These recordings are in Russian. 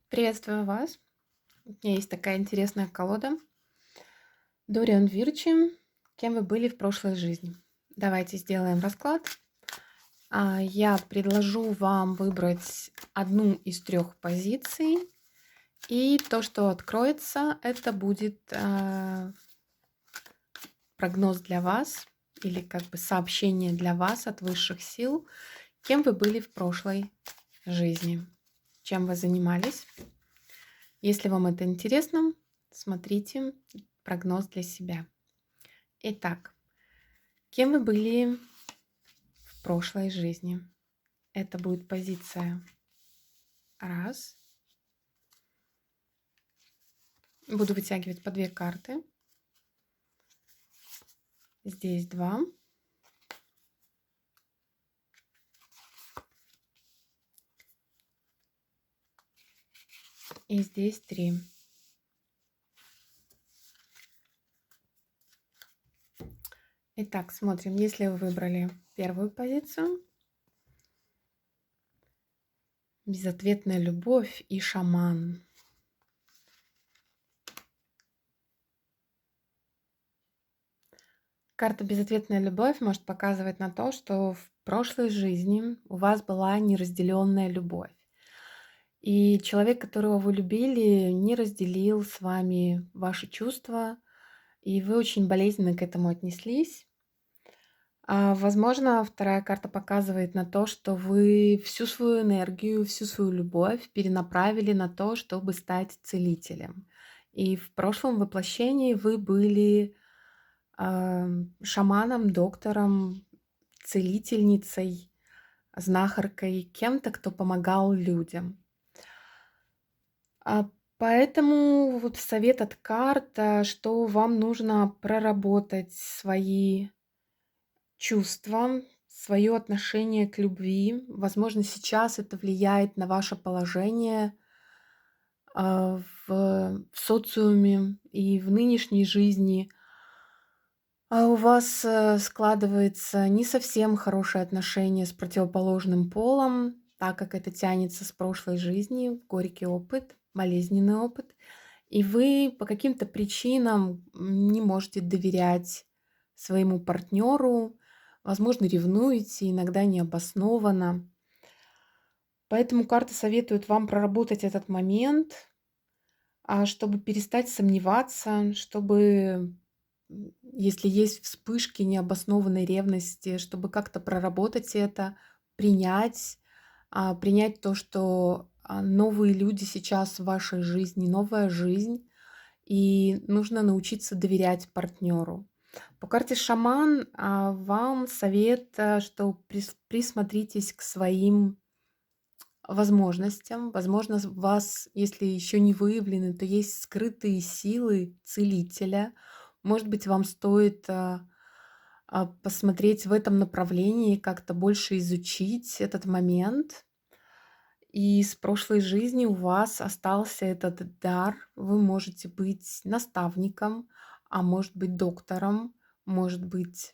Приветствую вас. У меня есть такая интересная колода. Дориан Вирчи. Кем вы были в прошлой жизни? Давайте сделаем расклад. Я предложу вам выбрать одну из трех позиций. И то, что откроется, это будет прогноз для вас или как бы сообщение для вас от высших сил, кем вы были в прошлой жизни, чем вы занимались. Если вам это интересно, смотрите прогноз для себя. Итак, кем вы были в прошлой жизни? Это будет позиция раз. Буду вытягивать по 2 карты. Здесь 2. И здесь 3. Итак, смотрим, если вы выбрали первую позицию. Безответная любовь и шаман. Карта «Безответная любовь» может показывать на то, что в прошлой жизни у вас была неразделенная любовь. И человек, которого вы любили, не разделил с вами ваши чувства, и вы очень болезненно к этому отнеслись. Возможно, вторая карта показывает на то, что вы всю свою энергию, всю свою любовь перенаправили на то, чтобы стать целителем. И в прошлом воплощении вы были шаманом, доктором, целительницей, знахаркой, кем-то, кто помогал людям. Поэтому вот совет от карт, что вам нужно проработать свои чувства, свое отношение к любви. Возможно, сейчас это влияет на ваше положение в социуме и в нынешней жизни. У вас складывается не совсем хорошее отношение с противоположным полом, так как это тянется с прошлой жизни, горький опыт, болезненный опыт. И вы по каким-то причинам не можете доверять своему партнеру, возможно, ревнуете, иногда необоснованно. Поэтому карты советуют вам проработать этот момент, чтобы перестать сомневаться, чтобы, если есть вспышки необоснованной ревности, чтобы как-то проработать это, принять, принять то, что новые люди сейчас в вашей жизни, новая жизнь, и нужно научиться доверять партнеру. По карте шаман вам совет, что присмотритесь к своим возможностям. Возможно, у вас, если еще не выявлены, то есть скрытые силы целителя. Может быть, вам стоит посмотреть в этом направлении, как-то больше изучить этот момент. И с прошлой жизни у вас остался этот дар. Вы можете быть наставником, а может быть доктором, может быть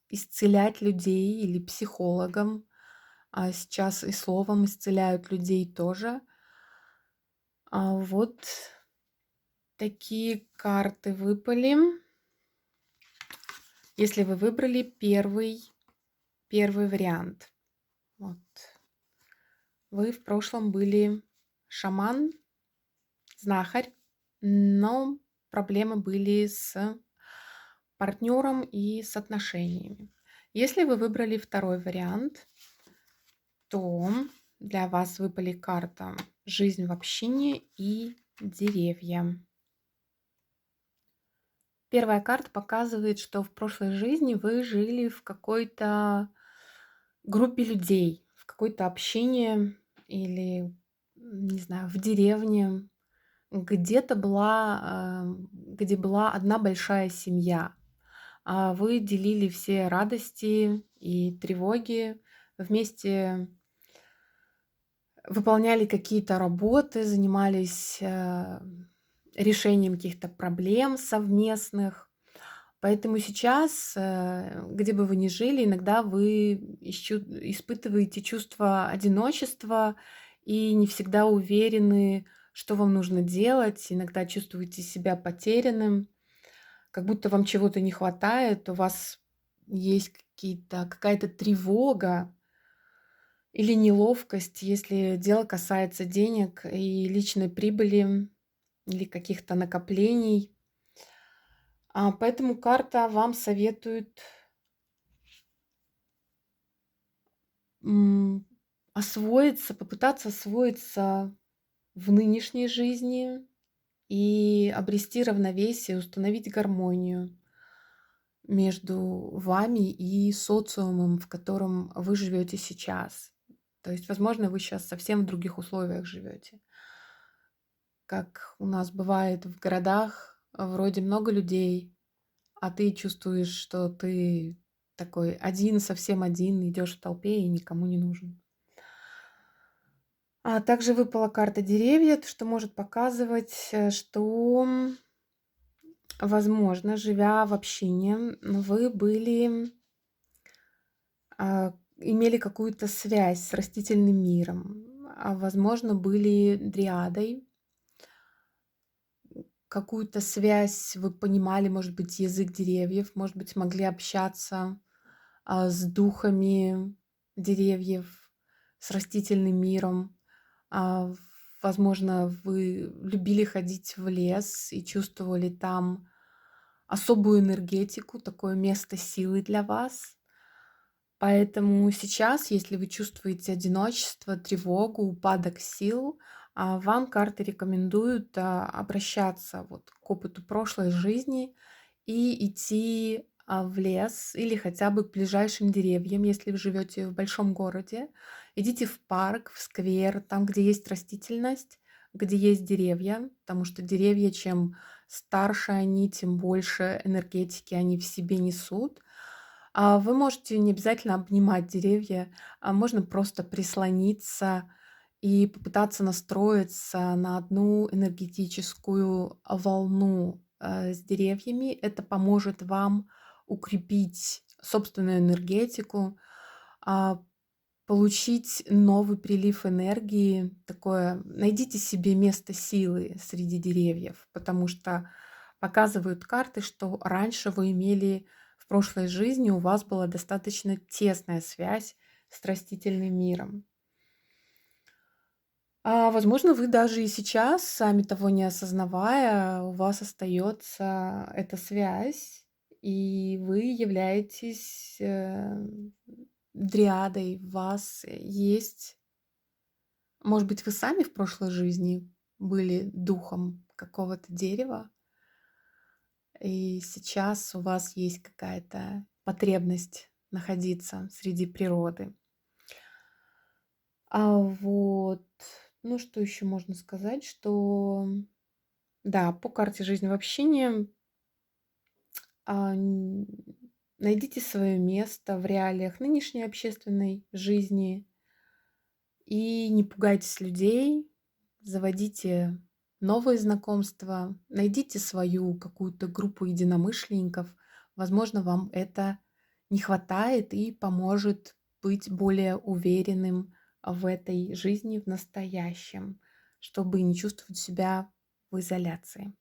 исцелять людей или психологом. Сейчас и словом исцеляют людей тоже. Вот такие карты выпали. Если вы выбрали первый вариант. Вот. Вы в прошлом были шаман, знахарь, но проблемы были с партнером и с отношениями. Если вы выбрали второй вариант, то для вас выпали карта «Жизнь в общине» и «Деревья». Первая карта показывает, что в прошлой жизни вы жили в какой-то группе людей, в какой-то общине или, не знаю, в деревне, где была одна большая семья. Вы делили все радости и тревоги, вместе выполняли какие-то работы, занимались решением каких-то проблем совместных. Поэтому сейчас, где бы вы ни жили, иногда вы испытываете чувство одиночества и не всегда уверены, что вам нужно делать. Иногда чувствуете себя потерянным, как будто вам чего-то не хватает, у вас есть какая-то тревога или неловкость, если дело касается денег и личной прибыли или каких-то накоплений. Поэтому карта вам советует м, попытаться освоиться в нынешней жизни и обрести равновесие, установить гармонию между вами и социумом, в котором вы живете сейчас. То есть, возможно, вы сейчас совсем в других условиях живете. Как у нас бывает в городах, вроде много людей, а ты чувствуешь, что ты такой один, совсем один, идешь в толпе и никому не нужен. А также выпала карта деревья, что может показывать, что, возможно, живя в общине, вы имели какую-то связь с растительным миром, возможно, были дриадой, какую-то связь вы понимали, может быть, язык деревьев, может быть, могли общаться с духами деревьев, с растительным миром. А, Возможно, вы любили ходить в лес и чувствовали там особую энергетику, такое место силы для вас. Поэтому сейчас, если вы чувствуете одиночество, тревогу, упадок сил, вам карты рекомендуют обращаться вот к опыту прошлой жизни и идти в лес или хотя бы к ближайшим деревьям, если вы живете в большом городе. Идите в парк, в сквер, там, где есть растительность, где есть деревья, потому что деревья, чем старше они, тем больше энергетики они в себе несут. Вы можете не обязательно обнимать деревья, можно просто прислониться и попытаться настроиться на одну энергетическую волну с деревьями. Это поможет вам укрепить собственную энергетику, а, получить новый прилив энергии. Такое, найдите себе место силы среди деревьев, потому что показывают карты, что раньше вы имели в прошлой жизни, у вас была достаточно тесная связь с растительным миром. Возможно, вы даже и сейчас, сами того не осознавая, у вас остается эта связь, и вы являетесь дриадой. В вас есть, может быть, вы сами в прошлой жизни были духом какого-то дерева, и сейчас у вас есть какая-то потребность находиться среди природы. Вот. Ну, что еще можно сказать, что да, по карте жизни в общине, а, н найдите свое место в реалиях нынешней общественной жизни и не пугайтесь людей, заводите новые знакомства, найдите свою какую-то группу единомышленников. Возможно, вам это не хватает и поможет быть более уверенным в этой жизни, в настоящем, чтобы не чувствовать себя в изоляции.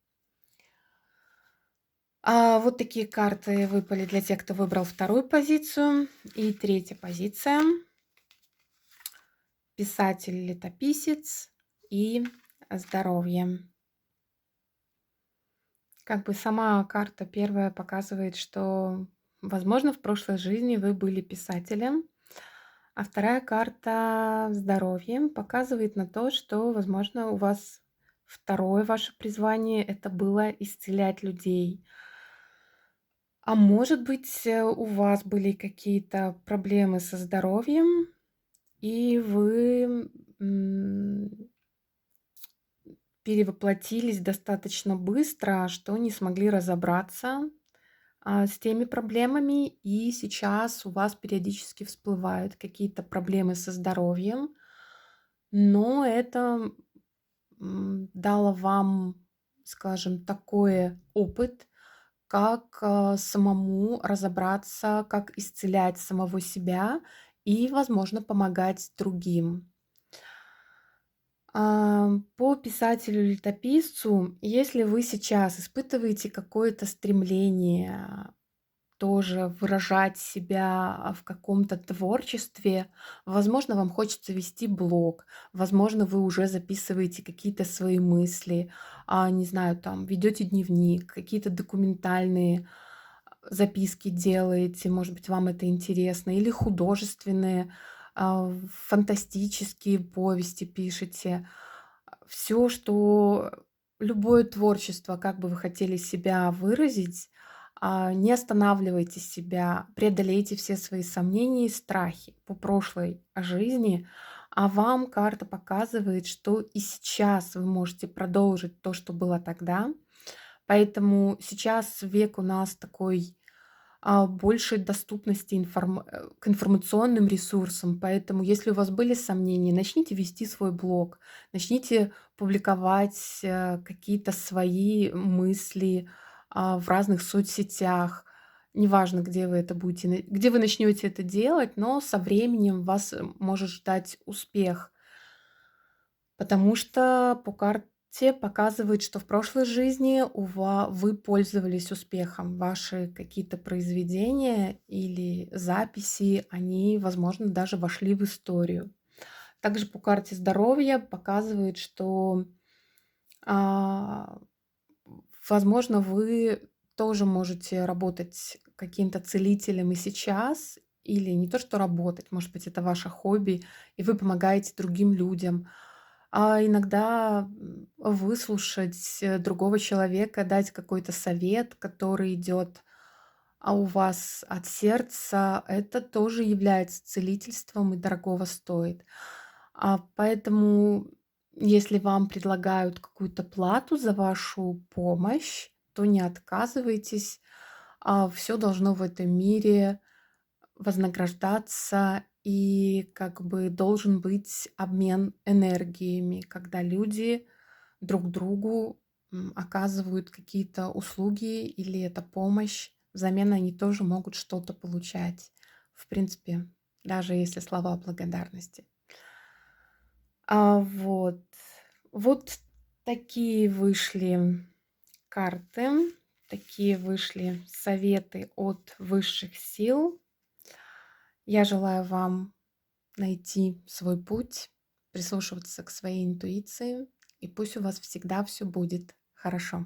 Вот такие карты выпали для тех, кто выбрал вторую позицию. И третья позиция — писатель-летописец и здоровье. Как бы сама карта первая показывает, что, возможно, в прошлой жизни вы были писателем, а вторая карта здоровье показывает на то, что, возможно, у вас второе ваше призвание — это было исцелять людей. А может быть, у вас были какие-то проблемы со здоровьем, и вы перевоплотились достаточно быстро, что не смогли разобраться с теми проблемами, и сейчас у вас периодически всплывают какие-то проблемы со здоровьем, но это дало вам, скажем, такой опыт, как самому разобраться, как исцелять самого себя и, возможно, помогать другим. По писателю-летописцу, если вы сейчас испытываете какое-то стремление тоже выражать себя, в каком-то творчестве. Возможно, вам хочется вести блог, возможно, вы уже записываете какие-то свои мысли, не знаю, там ведете дневник, какие-то документальные записки делаете, может быть, вам это интересно, или художественные, фантастические повести пишете. Все, что любое творчество, как бы вы хотели себя выразить, не останавливайте себя, преодолейте все свои сомнения и страхи по прошлой жизни, а вам карта показывает, что и сейчас вы можете продолжить то, что было тогда. Поэтому сейчас век у нас такой большей доступности к информационным ресурсам. Поэтому, если у вас были сомнения, начните вести свой блог, начните публиковать какие-то свои мысли в разных соцсетях. Неважно, где вы это будете, где вы начнете это делать, но со временем вас может ждать успех. Потому что по карте показывает, что в прошлой жизни вы пользовались успехом. Ваши какие-то произведения или записи, они, возможно, даже вошли в историю. Также по карте здоровья показывает, что, а, возможно, вы тоже можете работать каким-то целителем и сейчас, или не то что работать, может быть, это ваше хобби, и вы помогаете другим людям. А иногда, выслушать, другого человека, дать какой-то совет, который идет, у вас от сердца, это тоже является целительством и дорогого стоит. Поэтому, если вам предлагают какую-то плату за вашу помощь, то не отказывайтесь. Все должно в этом мире вознаграждаться, и как бы должен быть обмен энергиями, когда люди друг другу оказывают какие-то услуги или это помощь. Взамен они тоже могут что-то получать. В принципе, даже если слова благодарности. Вот. Вот такие вышли карты, такие вышли советы от высших сил. Я желаю вам найти свой путь, прислушиваться к своей интуиции, и пусть у вас всегда все будет хорошо.